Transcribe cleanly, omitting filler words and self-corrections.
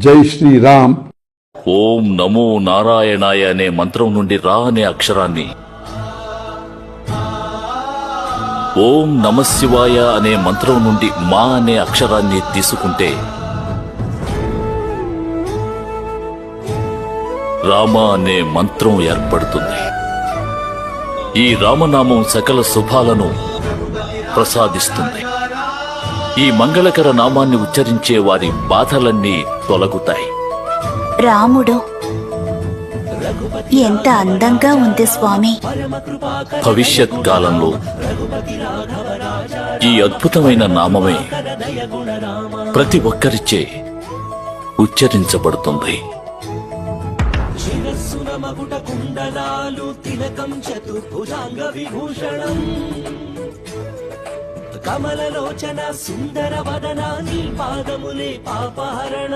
జై శ్రీరామ్. ఓం నమో నారాయణాయ అనే మంత్రం నుండి రా అనే అక్షరాన్ని, ఓం నమశివాయ అనే మంత్రం నుండి మా అనే అక్షరాన్ని తీసుకుంటే రామ అనే మంత్రం ఏర్పడుతుంది. ఈ రామనామం సకల శుభాలను ప్రసాదిస్తుంది. ఈ మంగళకర నామాన్ని ఉచ్చరించే వారి బాధలన్నీ తొలగుతాయి. రాముడు ఎంత అందంగా ఉంది స్వామి. భవిష్యత్ కాలంలో ఈ అద్భుతమైన నామమే ప్రతి ఒక్కరిచే ఉచ్చరించబడుతుంది. మగుట కుండలాలు తిలకం చతుర్భుజాంగ విభూషణం కమలలోచన సుందర వదనా నీ పాదములే పాపహరణం.